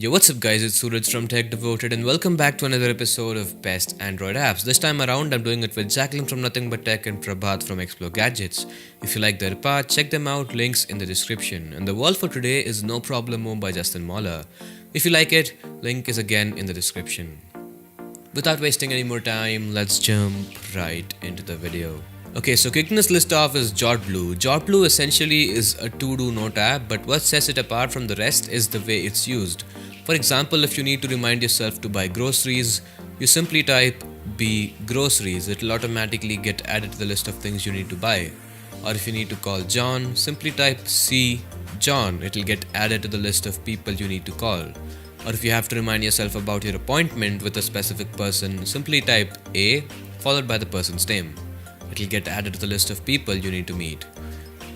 Yo, what's up guys, it's Suraj from Tech Devoted and welcome back to another episode of Best Android Apps. This time around I'm doing it with Jacklyn from NothingButTech and Prabhat from Explore Gadgets. If you like their part, check them out, links in the description. And the word for today is No Problemo by Justin Mahler. If you like it, link is again in the description. Without wasting any more time, let's jump right into the video. Okay, so kicking this list off is JotBlue. JotBlue essentially is a to-do note app, but what sets it apart from the rest is the way it's used. For example, if you need to remind yourself to buy groceries, you simply type B groceries. It'll automatically get added to the list of things you need to buy. Or if you need to call John, simply type C John. It'll get added to the list of people you need to call. Or if you have to remind yourself about your appointment with a specific person, simply type A followed by the person's name. It'll get added to the list of people you need to meet.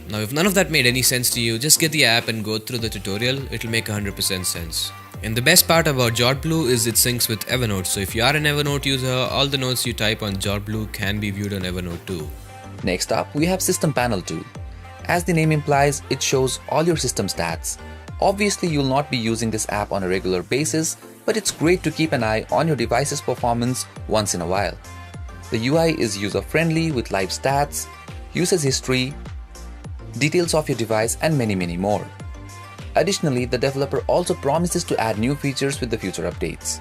Now if none of that made any sense to you, just get the app and go through the tutorial, it'll make 100% sense. And the best part about JotBlue is it syncs with Evernote, so if you are an Evernote user, all the notes you type on JotBlue can be viewed on Evernote too. Next up, we have System Panel 2. As the name implies, it shows all your system stats. Obviously, you'll not be using this app on a regular basis, but it's great to keep an eye on your device's performance once in a while. The UI is user-friendly with live stats, usage history, details of your device, and many more. Additionally, the developer also promises to add new features with the future updates.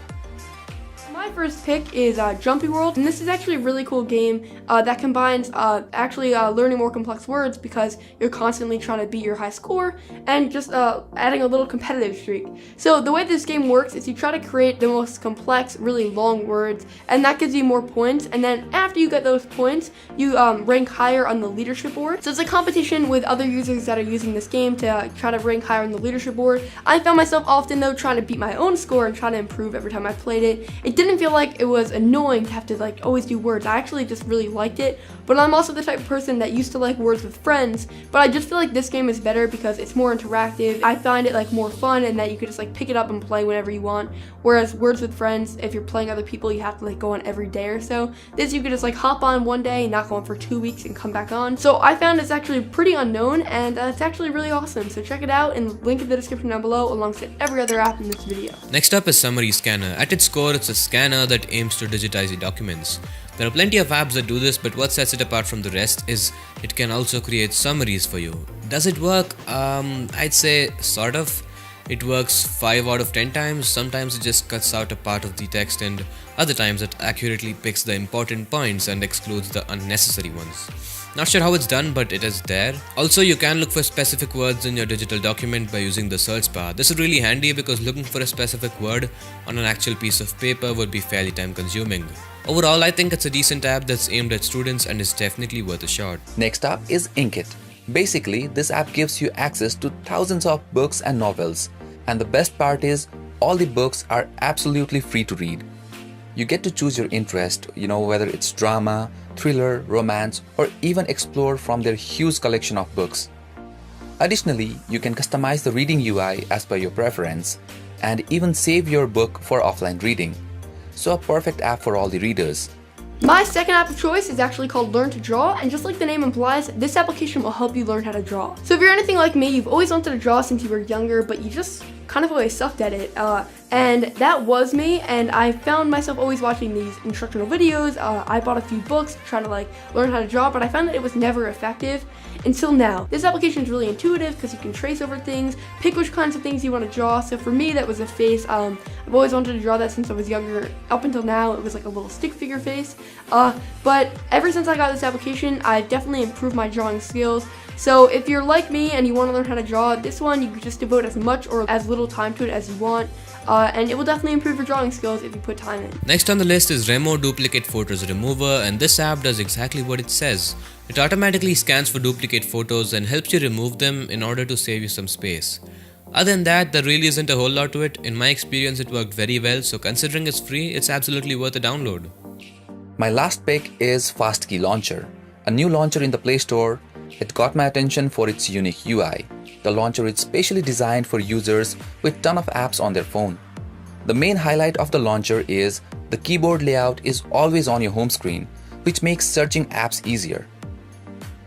My first pick is Jumpy World, and this is actually a really cool game that combines learning more complex words because you're constantly trying to beat your high score and just adding a little competitive streak. So the way this game works is you try to create the most complex, really long words, and that gives you more points, and then after you get those points, you rank higher on the leadership board. So it's a competition with other users that are using this game to try to rank higher on the leadership board. I found myself often though trying to beat my own score and trying to improve every time I played it. It didn't feel like it was annoying to have to always do words. I actually just really liked it, but I'm also the type of person that used to like words with friends, but I just feel like this game is better because it's more interactive. I find it more fun and that you could just pick it up and play whenever you want, whereas words with friends, if you're playing other people, you have to go on every day or so. This you could just hop on one day, not go on for 2 weeks and come back on. So I found it's actually pretty unknown and it's actually really awesome. So check it out and link in the description down below alongside every other app in this video. Next up is Summary Scanner. At its core, it's a scanner that aims to digitize your documents. There are plenty of apps that do this, but what sets it apart from the rest is it can also create summaries for you. Does it work? I'd say sort of. It works 5 out of 10 times. Sometimes it just cuts out a part of the text, and other times it accurately picks the important points and excludes the unnecessary ones. Not sure how it's done, but it is there. Also, you can look for specific words in your digital document by using the search bar. This is really handy because looking for a specific word on an actual piece of paper would be fairly time consuming. Overall, I think it's a decent app that's aimed at students and is definitely worth a shot. Next up is Inkit. Basically, this app gives you access to thousands of books and novels, and the best part is all the books are absolutely free to read. You get to choose your interest, whether it's drama, thriller, romance, or even explore from their huge collection of books. Additionally, you can customize the reading UI as per your preference and even save your book for offline reading. So a perfect app for all the readers. My second app of choice is actually called Learn to Draw, and just like the name implies, this application will help you learn how to draw. So if you're anything like me, you've always wanted to draw since you were younger, but you just kind of always sucked at it. And that was me, and I found myself always watching these instructional videos. I bought a few books trying to learn how to draw, but I found that it was never effective until now. This application is really intuitive because you can trace over things, pick which kinds of things you want to draw. So for me, that was a face. I've always wanted to draw that since I was younger. Up until now, it was a little stick figure face. But ever since I got this application, I've definitely improved my drawing skills. So if you're like me and you want to learn how to draw, this one you can just devote as much or as little time to it as you want. And it will definitely improve your drawing skills if you put time in. Next on the list is Remo Duplicate Photos Remover, and this app does exactly what it says. It automatically scans for duplicate photos and helps you remove them in order to save you some space. Other than that, there really isn't a whole lot to it. In my experience, it worked very well, so considering it's free, it's absolutely worth a download. My last pick is FastKey Launcher, a new launcher in the Play Store. It got my attention for its unique UI. The launcher is specially designed for users with ton of apps on their phone. The main highlight of the launcher is the keyboard layout is always on your home screen, which makes searching apps easier.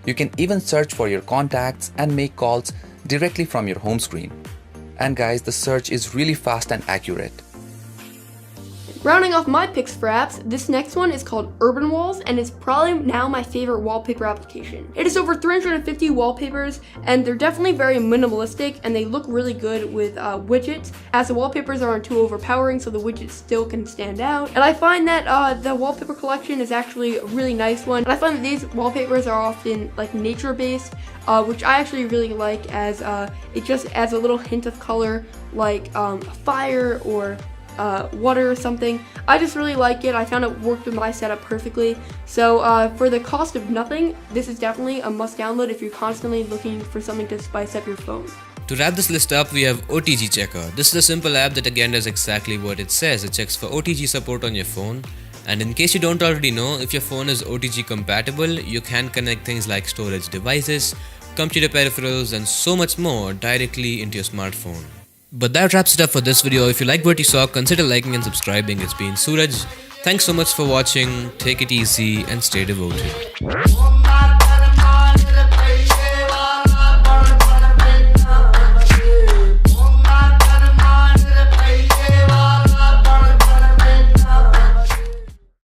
You can even search for your contacts and make calls directly from your home screen. And guys, the search is really fast and accurate. Rounding off my picks for apps, this next one is called Urban Walls, and it's probably now my favorite wallpaper application. It has over 350 wallpapers, and they're definitely very minimalistic, and they look really good with widgets, as the wallpapers aren't too overpowering, so the widgets still can stand out. And I find that the wallpaper collection is actually a really nice one, and I find that these wallpapers are often like nature-based, which I actually really like, as it just adds a little hint of color, like fire or water or something. I just really like it. I found it worked with my setup perfectly. So for the cost of nothing, this is definitely a must download if you're constantly looking for something to spice up your phone. To wrap this list up, we have OTG Checker. This is a simple app that again does exactly what it says. It checks for OTG support on your phone. And in case you don't already know, if your phone is OTG compatible, you can connect things like storage devices, computer peripherals, and so much more directly into your smartphone. But that wraps it up for this video. If you liked what you saw, consider liking and subscribing. It's been Suraj. Thanks so much for watching. Take it easy and stay devoted.